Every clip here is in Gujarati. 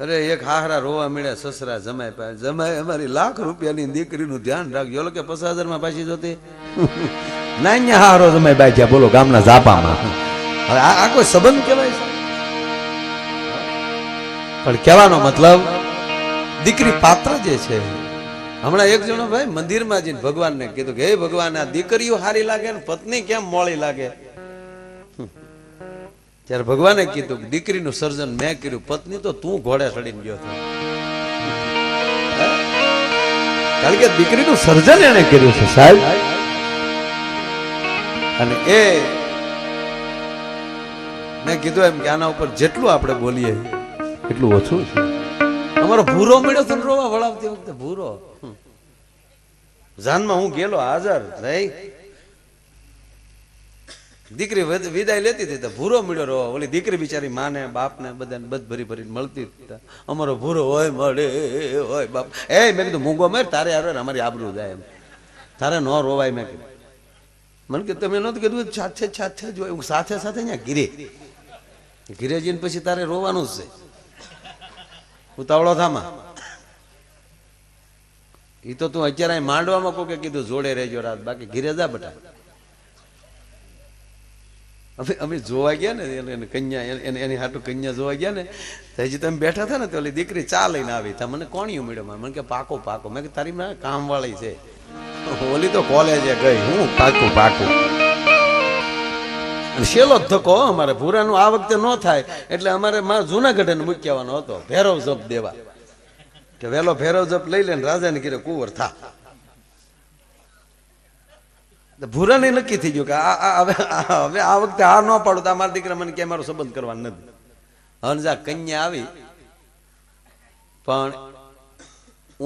અરે એક હાહરા રોવા મળ્યા સસરા જમાય પાસે જમાય અમારી લાખ રૂપિયાની દીકરીનું ધ્યાન રાખજો કે 50,000 માં પાછી જોતી નાન્ય હારો જમાય બાજ્યા બોલો ગામના ઝાપામાં. હવે આ કોઈ સંબંધ કહેવાય છે? પણ કહેવાનો મતલબ દીકરી પાત્ર જે છે. હમણાં એક જણો ભાઈ મંદિરમાં જઈને ભગવાનને કીધું કે હે ભગવાન, આ દીકરીઓ સારી લાગે ને પત્ની કેમ મોળી લાગે? ત્યારે ભગવાને કીધું કે દીકરીનું સર્જન મેં કર્યું, પત્ની તો તું ઘોડે ચડીને ગયો હતો. કારણ કે દીકરીનું સર્જન એને કર્યું છે સાહેબ. અને એ મેં કીધું એમ કે આના ઉપર જેટલું આપણે બોલીએ એટલું ઓછું છે. અમારો ભૂરો મળ્યો તો રોવા વળાવતી વખતે ભૂરો જાનમાં હું ગયેલો હાજર રહી, દીકરી વિદાય લેતી હતી તો ભૂરો મળ્યો રોવા. ઓલી દીકરી બિચારી માને બાપને બધાને બધ ભરી ભરીને મળતી. અમારો ભૂરો હોય મળે હોય બાપ. એ મેં કીધું મૂંગો માર, તારે આવે અમારી આબરૂ જાય એમ, તારે ન રોવાય. મેં કીધું મને કે તમે નહોતું કીધું સાથે સાથે જ હોય. હું સાથે સાથે અહીંયા ઘીરે જઈને પછી તારે રોવાનું જ છે. ઉતાવળો થામાં એ તો તું અત્યારે માંડવામાં કોકે કીધું જોડે રહેજો રાત, બાકી ઘીરે જા બટા. અમે જોવા ગયા ને કન્યા, એની હાટું કન્યા જોવા ગયા ને તો હજી તમે બેઠા હતા ને તો ઓલી દીકરી ચા લઈને આવી. તા મને કોણિયું મળ્યો, મને કે પાકો પાકો. મેં કે તારી માં કામ વાળી છે, ઓલી તો કોલેજે ગઈ, હું પાકું પાકું. શેલો ધક્કો અમારે ભૂરાનું આ વખતે ન થાય એટલે અમારે મારા જુનાગઢ મૂકી આવવાનો હતો ભેરવ જપ દેવા, કે વેલો ભેરવ જપ લઈ લે રાજાને કીધે કુંવર થા. ભૂરાને નક્કી થઈ ગયું કે હવે આ વખતે આ ન પાડું તો મારા દીકરા મને કે મારો સંબંધ કરવાનો નથી. હંજા કન્યા આવી પણ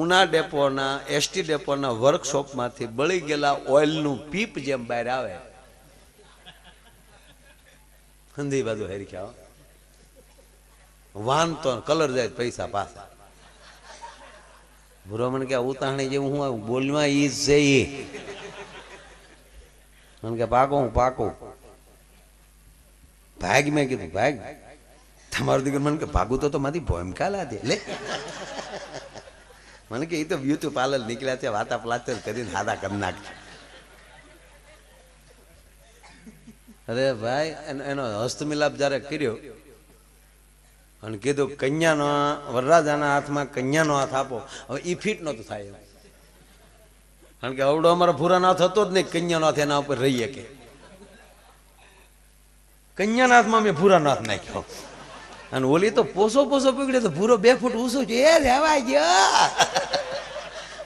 ઉના ડેપોના એસટી ડેપોના વર્કશોપમાંથી બળી ગયેલા ઓઇલનું પીપ જેમ બહાર આવે, હંધી બાજુ હેરી ખ્યા વાન તો કલર જાય પૈસા પાછા. ભૂરો મને કે ઉતાણી જેવું હું બોલવા ઈ છે એ મને કે પાકો હું પાકો ભાગ. મેં કીધું ભાગ તમારું દીકરું. મને કે ભાગું તો મારી ભૂમિકા લાદે લે. મને કે એ તો બ્યુટી પાર્લર નીકળ્યા છે, વાતા પ્લાસ્ટર કરીને હાદા કરી નાખે. અરે ભાઈ એનો હસ્તમિલાપ જયારે કર્યો અને કીધું કન્યાનો વરરાજાના હાથમાં કન્યાનો હાથ આપો. હવે ઈ ફીટ નહોતું થાય, કારણ કે અવડો અમારો ભૂરાનો હાથ હતો જ નહીં, કન્યાનો હાથ એના ઉપર રહીએ કે કન્યાના હાથમાં મેં ભૂરાનો હાથ નાખ્યો. અને ઓલી તો પોસો પોસો પકડ્યો તો ભૂરો 2 ફૂટ ઊંચો છે. એ રહેવાય ગયો.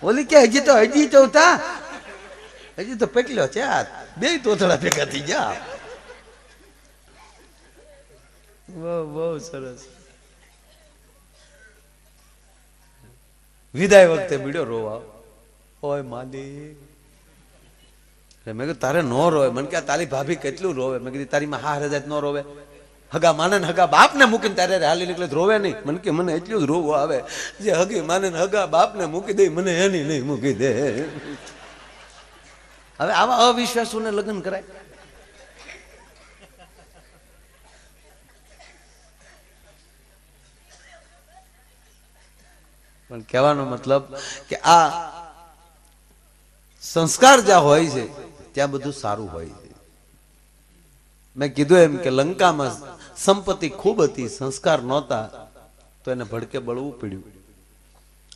ઓલી કે હજી તો તા હજી તો પકડ્યો છે, આ બે તોતડા ભેગા થઈ ગયા. બહુ સરસ. વિદાય વખતે બીડો રોવા ઓય માલી. મેં કીધું તારે ન રોવે. મને કે તારી ભાભી કેટલું રોવે. મેં કીધું તારી માં હારે જાય ન રોવે. હગા માને ને હગા બાપ ને મૂકીને તારે હાલી નીકળે રોવે નહીં. મને કે મને એટલું જ રોવું આવે જે હગી માને ને હગા બાપ ને મૂકી દે, મને એની નહીં મૂકી દે. હવે આવા અવિશ્વાસોને લગ્ન કરાય? પણ કહેવાનો મતલબ કે આ સંસ્કાર જ્યાં હોય છે ત્યાં બધું સારું હોય છે. મેં કીધું એમ કે લંકામાં સંપત્તિ ખૂબ હતી, સંસ્કાર નહોતા તો એને ભડકે બળવું પડ્યું.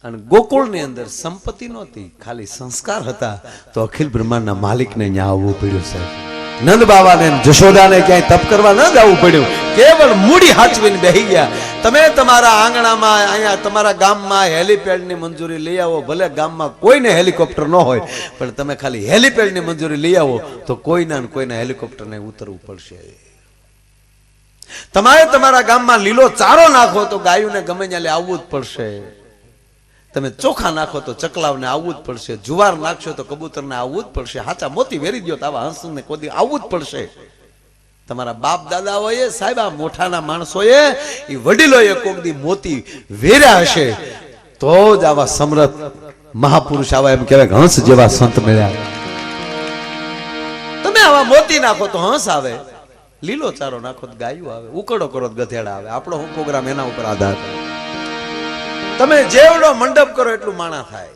અને ગોકુળની અંદર સંપત્તિ નહોતી, ખાલી સંસ્કાર હતા તો અખિલ બ્રહ્માંડના માલિકને ત્યાં આવવું પડ્યું. સાહેબ નંદ બાબાને જશોદાને ક્યાંય તપ કરવા ન જવું પડ્યું, કેવળ મૂડી હાચવીને બેહી ગયા. તમે તમારા આંગણામાં અહીંયા તમારા ગામમાં હેલિપેડની મંજૂરી લઈ આવો. ભલે ગામમાં કોઈને હેલિકોપ્ટર ન હોય પણ તમે ખાલી હેલિપેડની મંજૂરી લઈ આવો તો કોઈના ને કોઈના હેલિકોપ્ટરને ઉતરવું પડશે. તમારે તમારા ગામમાં લીલો ચારો નાખો તો ગાયોને ગમે ત્યાં આવવું જ પડશે. તમે ચોખા નાખો તો ચકલાવને આવવું જ પડશે. જુવાર નાખશો તો કબૂતરને આવવું જ પડશે. હાચા મોતી વેરી દો તો આવા હંસને કોઈ આવવું જ પડશે. તમારા બાપ દાદાઓએ સાહેબ આ મોઠાના માણસોએ એ વડીલોએ કોક દી મોતી વેર્યા હશે તો જ આવા સમર્થ મહાપુરુષ આવા એમ કહેવાય હંસ જેવા સંત મળ્યા. તમે આવા મોતી નાખો તો હંસ આવે, લીલો ચારો નાખો તો ગાયું આવે, ઉકળો કરો તો ગધેડા આવે. આપણો હું પ્રોગ્રામ એના ઉપર આધાર. તમે જેવડો મંડપ કરો એટલું માણા થાય.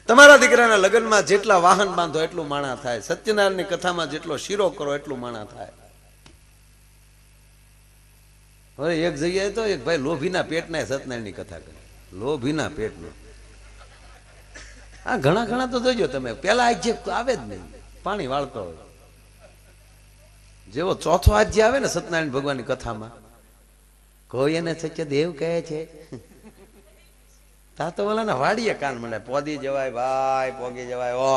તમારા દીકરાના લગ્નમાં જેટલા વાહન બાંધો એટલું માણા થાય. સત્યનારાયણની કથામાં જેટલો શીરો કરો એટલું માણા થાય. હવે એક જગ્યાએ તો એક ભાઈ લોભીના પેટના સત્યનારાયણની કથા કરી. લોભીના પેટનો આ ઘણા ઘણા તો જોજો તમે. પેલા આજ આવે જ નહીં, પાણી વાળતો હોય. જેવો ચોથો આજ જે આવે ને સત્યનારાયણ ભગવાનની કથામાં, કોઈ એને સત્ય દેવ કહે છે, તા તો ઓલાના વાડીએ કાન મળે, પોદી જવાય ભાઈ, પોગી જવાય. ઓ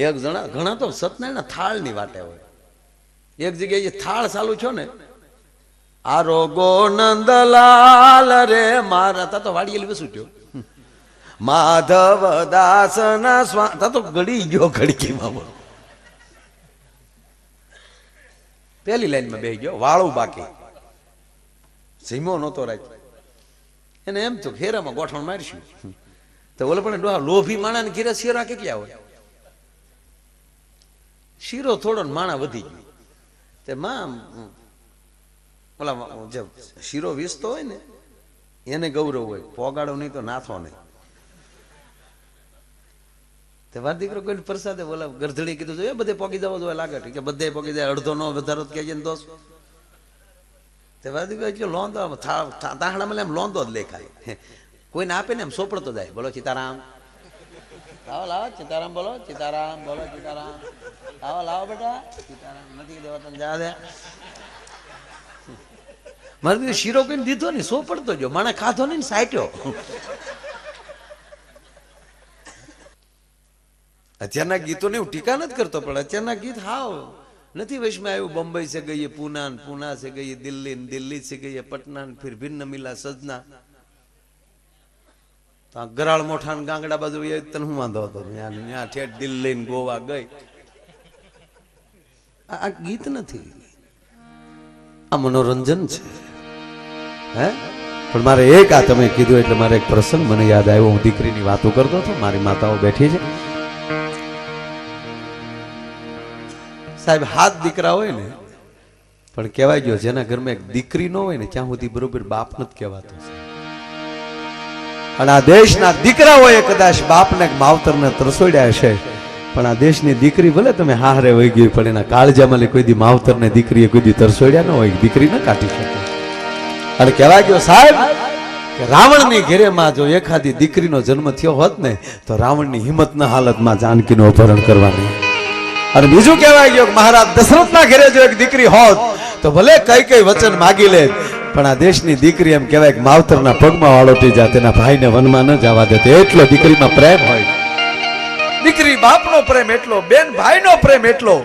એક જણા ઘણા તો સત્યનારાયણના થાળની વાટે હોય. એક જગ્યાએ થાળ ચાલુ છો ને, આરોગો નંદલાલ રે મારા, તા તો વાડીએ બેસું થયો, માધવ દાસ ના સ્વા, તા તો ગળી ગયો ખડકીમાં. પેલી લાઈનમાં બેસી ગયો, વાળું બાકી, સીમો નહોતો રાખ્યો. એને એમ તો ખેરામાં ગોઠવણ મારશું તો ઓલે પણ લોભી માણા ઘેરે શીરા કેટલા હોય, શીરો થોડો માણા વધી ગયો. તે માં ઓલા જે શીરો વીસતો હોય ને એને ગૌરવ હોય, પોગાડો નહીં તો નાથો નહીં. તે વાર દીકરો કોઈ પ્રસાદે ઓલા ગરધડી કીધું એ બધે પોગી જવો જોઈએ લાગે કે બધે પોગી જાય, અડધો નો વધારો કહેજે ને દોસ્ત. તે વાર દીકરો એટલો લોંદો તાહડામાં એમ લોંદો જ લેખાય, કોઈને આપે ને એમ સોપડતો જાય. બોલો સીતારામ, લાવો લાવો સીતારામ, બોલો સીતારામ, બોલો સીતારામ, લાવો લાવો બેટા સીતારામ, નથી દેવા તને જા દે. મારે શીરો કઈ દીધો ને સોપડતો જો, માણે ખાધો ને સાઈટ્યો. અત્યારના ગીતો ને હું ટીકા નથી કરતો, પણ અત્યારના ગીત હાવ નથી વશમાં આવ્યું. बम्बई से गई पूना, पूना से गई दिल्ली, दिल्ली से गई पटना, फिर भिन्न मिला सजना. તો ગરાળ મોઠા ગાંગડા બાજુ એ તને હું વાંધો હતો, ત્યાં ઠેઠ દિલ્હી ને ગોવા ગઈ. આ ગીત નથી, આ મનોરંજન છે. હે પણ મારે એક આ તમે કીધું એટલે મારે એક પ્રસંગ મને યાદ આવ્યો. હું દીકરીની વાતો કરતો હતો, મારી માતાઓ બેઠી છે. સાહેબ 7 દીકરા હોય ને, પણ કહેવાય ગયો જેના ઘરમાં એક દીકરી ન હોય ને ત્યાં સુધી બરોબર બાપ નથી કહેવાતો. અને આ દેશના દીકરાઓએ કદાચ બાપને માવતરને તરસોડ્યા હશે, પણ આ દેશની દીકરી ભલે તમે હારે વહી ગઈ, પણ એના કાળજામાં કોઈ દી માવતરને દીકરીએ કોઈ દી તરસોડ્યા ન હોય, દીકરી ન કાઢી શકે. અને કહેવાય ગયો સાહેબ કે રાવણની ઘેરેમાં જો એખાદી દીકરીનો જન્મ થયો હોત ને તો રાવણની હિંમતના હાલતમાં જાનકીનું અપહરણ કરવાની. અને બીજું કહેવાય ગયું કે મહારાજ દશરથના ઘરે જો એક દીકરી હોત તો ભલે કઈ કઈ વચન માગી લે, પણ આ દેશની દીકરી એમ કહેવાય કે માવતરના પગમાં વાળોટી જાત, એના ભાઈને વનમાં ન જવા દે. એટલો દીકરીમાં પ્રેમ હોય. દીકરી બાપનો પ્રેમ એટલો, બેન ભાઈનો પ્રેમ એટલો.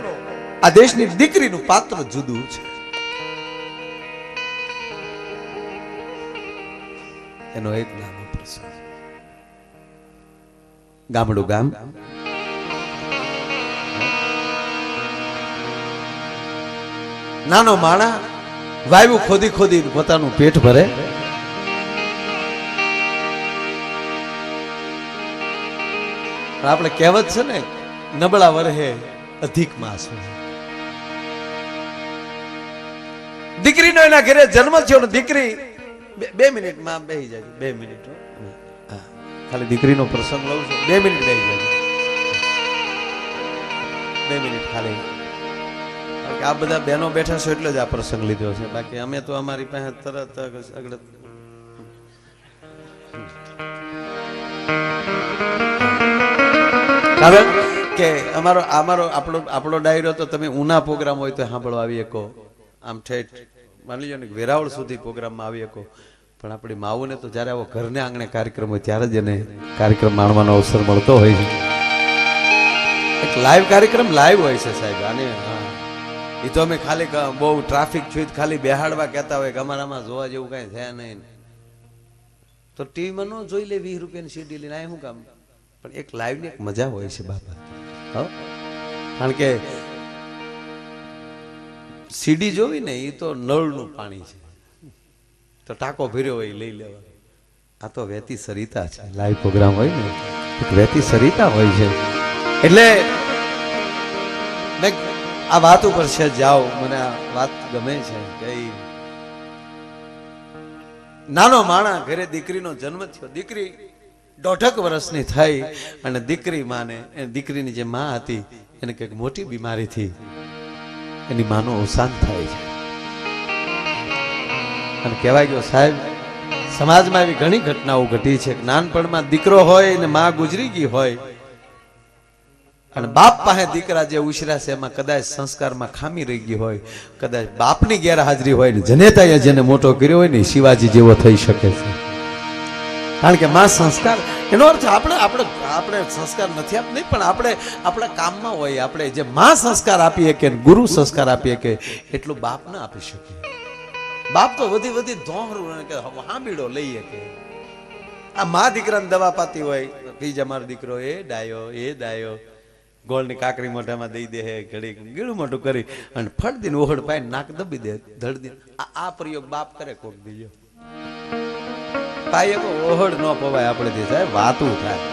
આ દેશની દીકરીનું પાત્ર જુદું છે. એનો એક નાનો પ્રસંગ. ગામડું ગામ, નાનો માણા વાયુ ખોદી ખોદી પોતાનું પેટ ભરે. આપણે કહેવત છે ને, નબળા વરહે અધિક માસ. દીકરીનો એના ઘરે જન્મ થયો ને દીકરી 2 મિનિટમાં બેસી જાય. 2 મિનિટ ખાલી દીકરીનો પ્રસંગ લઉં છું. 2 મિનિટ બેસી જાય. 2 મિનિટ ખાલી. આ બધા બહેનો બેઠા છો એટલે જ આ પ્રસંગ લીધો છે, બાકી અમે તો અમારી પાસે તરત આગળ. કારણ કે આપણો ડાયરો તો તમે ઉના પ્રોગ્રામ હોય તો સાંભળવા આવી શકો, આમ ઠેઠ માની લો ને વેરાવળ સુધી પ્રોગ્રામમાં આવી શકો, પણ આપણી માવુને તો જયારે આવો ઘરને આંગણે કાર્યક્રમ હોય ત્યારે જ એને કાર્યક્રમ માણવાનો અવસર મળતો હોય છે. એક લાઈવ કાર્યક્રમ લાઈવ હોય છે સાહેબ. આને એ તો અમે ખાલી બહુ ટ્રાફિક છું ખાલી બેહાડવા કહેતા હોય કે અમારામાં જોવા જેવું કઈ થયા નહીં, તો ટીવીમાં ન જોઈ લે 20 રૂપિયાની સીડી લઈને આ શું કામ. પણ એક લાઈવ ની એક મજા હોય છે બાપા. કારણ કે સીડી જોવી ને એ તો નળનું પાણી છે, તો ટાંકો ભર્યો હોય લઈ લેવા. આ તો વહેતી સરિતા છે. લાઈવ પ્રોગ્રામ હોય ને એક વહેતી સરિતા હોય છે. એટલે મેં આ વાત ઉપર છે જાઓ, મને આ વાત ગમે છે કે નાનો માણા ઘરે દીકરીનો જન્મ થયો, દીકરી 1.5 વર્ષની થઈ અને દીકરી માને, દીકરીની જે માં હતી એને કંઈક મોટી બીમારીથી એની માનું અવસાન થાય છે. અને કહેવાય ગયો સાહેબ, સમાજમાં એવી ઘણી ઘટનાઓ ઘટી છે કે નાનપણમાં દીકરો હોય ને માં ગુજરી ગઈ હોય અને બાપ પાસે દીકરા જે ઉછર્યા છે એમાં કદાચ સંસ્કારમાં ખામી રહી ગઈ હોય, કદાચ બાપની ગેરહાજરી હોય ને જનેતાએ જેને મોટો કર્યો હોય ને શિવાજી જેવો થઈ શકે છે. કારણ કે માં સંસ્કાર, એનો અર્થ આપણે સંસ્કાર નથી આપ નહીં, પણ આપણે આપણા કામમાં હોય, આપણે જે માં સંસ્કાર આપીએ કે ગુરુ સંસ્કાર આપીએ કે એટલું બાપ ના આપી શકીએ. બાપ તો વધી ધોહરું કે હાંબીડો લઈએ કે આ માં દીકરાને દવા પાતી હોય, બીજા મારો દીકરો એ ડાયો ગોળની કાકરી મોઢામાં દઈ દે, ઘડી ગીડું મોટું કરી અને ફટ દીને ઓહડ પાય નાક દબી દે ધડ. આ પ્રયોગ બાપ કરે કોક દીજો પાય ઓહડ ન પવાય આપણે સાહેબ, વાતું થાય.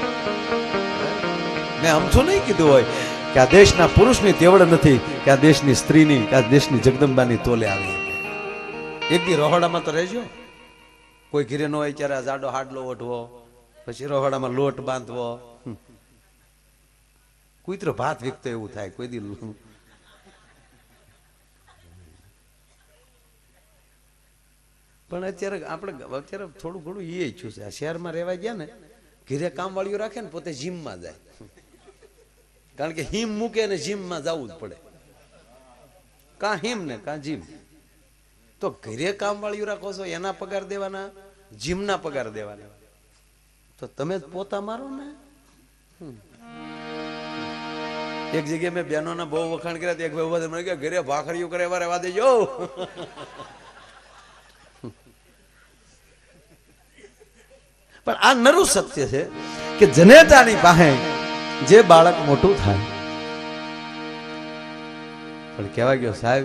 મેં અમથું નહીં કીધું હોય કે આ દેશના પુરુષની તેવડ નથી કે આ દેશની સ્ત્રીની કે આ દેશની જગદંબાની તોલે આવી. એક દી રોહડામાં તો રહેજો, કોઈ ઘીરે ન હોય ત્યારે જાડો હાડલો ઓઢવો, પછી રોહડામાં લોટ બાંધવો, કુતરો ભાત વીકતો એવું થાય કોઈ દી. પણ અત્યારે થોડું ઘણું એ ઈચ્છું છે. આ શહેરમાં રહેવા ગયા ને ઘીરે કામ વાળીઓ રાખે ને પોતે જીમમાં જાય, કારણ કે હિમ મૂકે ને જીમમાં જવું જ પડે, કાં હિમ ને કાં જીમ. તો ઘરે કામ વાળીઓ રાખો છો, એના પગાર દેવાના, જીમના પગાર દેવાના, તો તમે જ પોતા મારો ને. એક જગ્યાએ મેં બહેનોના બહુ વખાણ કર્યા, એક ભાઈ મને કે ઘરે ભાખરીઓ કરે એવા રહેવા દેજો. પણ આ નરું સત્ય છે કે જનેતાની પાસે જે બાળક મોટું થાય, પણ કહેવાય ગયો સાહેબ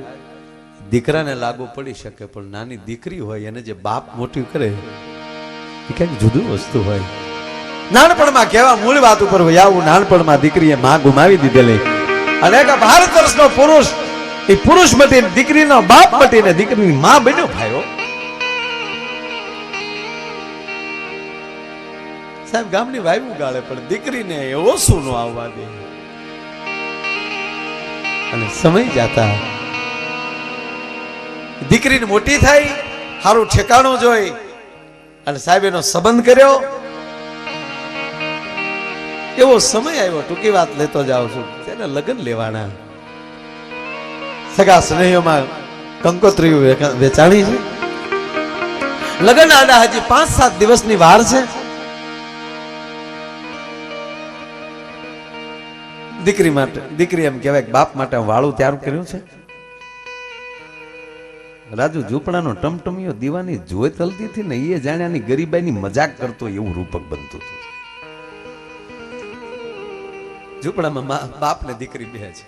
દીકરાને લાગુ પડી શકે, પણ નાની દીકરી હોય એને જે બાપ મોટી કરે એ કઈક જુદું વસ્તુ હોય. નાનપણમાં કેવા મૂળ વાત ઉપર હોય આવું, નાનપણમાં દીકરીએ માં ગુમાવી દીધેલી અને એક ભારત વર્ષનો પુરુષ એ પુરુષ મટીને દીકરીનો બાપ મટીને દીકરીની માં બન્યો ભાઈઓ. સાહેબ ગામની વાયુ ગાળે પણ દીકરીને એવો શું નો આવવા દે. અને સમય જાતા દીકરીને મોટી થઈ, સારું ઠેકાણું જોઈ અને સાહેબ એનો સંબંધ કર્યો. એવો સમય આવ્યો, ટૂંકી વાત લેતો જાઉં છું, તેને લગ્ન લેવાના. સગા સ્નેહીઓમાં કંકોત્રીઓ વેચાણી છે. લગ્ન આડા હજી 5-7 દિવસની વાર છે. દીકરી માટે, દીકરી એમ કહેવાય બાપ માટે વાળું તૈયાર કર્યું છે. રાજુ ઝૂંપડાનો ટમટમિયો દીવાની જોઈ તલતી હતી ને એ જાણ્યાની ગરીબાઈની મજાક કરતો એવું રૂપક બનતું હતું. ઝૂંપડામાં બાપ ને દીકરી બે છે.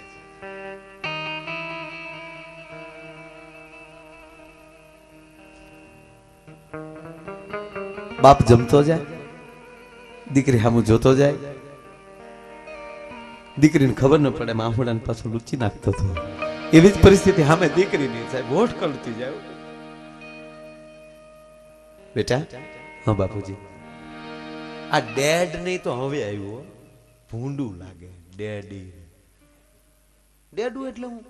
બાપ જમતો જાય, દીકરી સામું જોતો જાય. દીકરીને ખબર ન પડે માહુડાને પાછું લૂચી નાખતો હતો. એવી જ પરિસ્થિતિ સામે દીકરીની સાહેબ હોઠ કળતી જાય. બેટા, હા બાપુજી, આ ડેડ નહીં તો હવે આવ્યું, ભૂંડું લાગે. ડેડી, ડેડું એટલે હું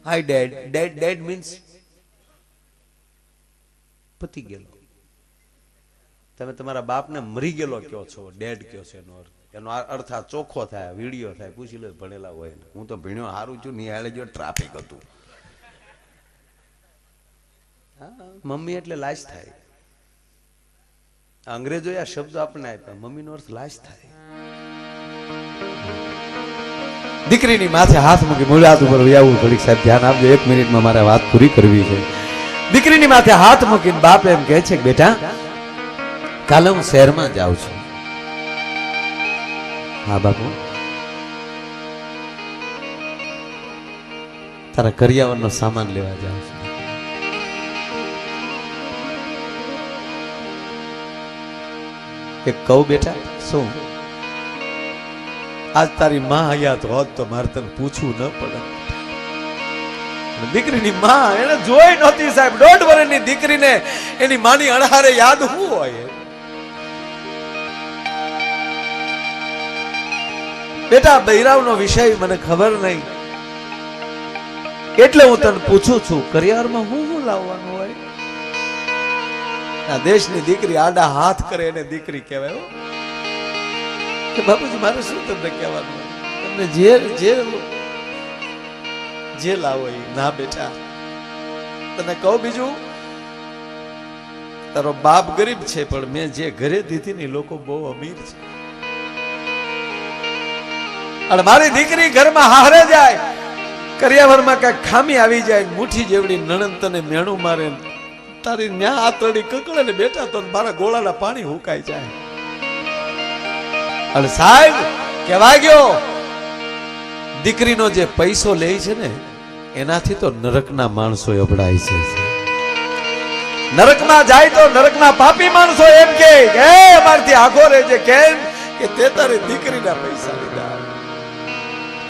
હાય ડેડ. ડેડ મીન્સ પતી ગયેલો. તમે તમારા બાપને મરી ગયેલો કયો છો, ડેડ કયો છો. એનો અર્થ આ ચોખ્ખો થાય, વિડીયો થાય, પૂછી લો ભણેલા હોય. હું તો ભણ્યો સારું છું, નિહાળે જો ટ્રાફિક હતું. મમ્મી એટલે લાશ થાય. અંગ્રેજોએ આ શબ્દ આપણને આપ્યા, મમ્મીનો અર્થ લાશ થાય. દીકરીની માથે હાથ મૂકી મુલાકાત ઉપર આવું. ઘડીક સાહેબ ધ્યાન આપજો, 1 મિનિટમાં મારે વાત પૂરી કરવી છે. દીકરીની માથે હાથ મૂકીને બાપ એમ કહે છે કે બેટા કાલે હું શહેરમાં જાઉં છું. હા બાપુ, તારા કરિયાવરનો સામાન લેવા જાઉં છું. એક કહું બેટા, શું આજ તારી માં હયાત હોત તો મારે તને પૂછવું ન પડે. દીકરીની માં એને જોઈ નહોતી સાહેબ. 1.5 વર્ષની દીકરીને એની માની અણહારે યાદ શું હોય? બેટા બૈરાવનો વિષય મને ખબર નહીં, એટલે હું તને પૂછું છું, કરિયારમાં હું લાવવાનું હોય? આ દેશની દીકરી આડા હાથ કરે એને દીકરી કહેવાય હો. કે બાપુજી મારે શું તમને કહેવાનું હોય? તમને જે લાવો એ. ના બેટા, તને કહું બીજું, તારો બાપ ગરીબ છે પણ મેં જે ઘરે દીધી ને લોકો બહુ અમીર છે. અને મારી દીકરી ઘરમાં હારે જાય, કરિયાવરમાં કઈ ખામી આવી જાય, મુઠ્ઠી જેવડી નણંદ તને મેણું મારે, તારી ન્યા આતરડી કકળે ને બેટા તો મારા ગોળાના પાણી હુકાઈ જાય. અને સાહેબ કહેવા ગયો, દીકરીનો જે પૈસો લે છે ને એનાથી તો નરકના માણસો અબડાય છે. નરકમાં જાય તો નરકના પાપી માણસો એમ કે અમારથી આઘો રહેજે. કેમ કે તે તારી દીકરીના પૈસા લીધા.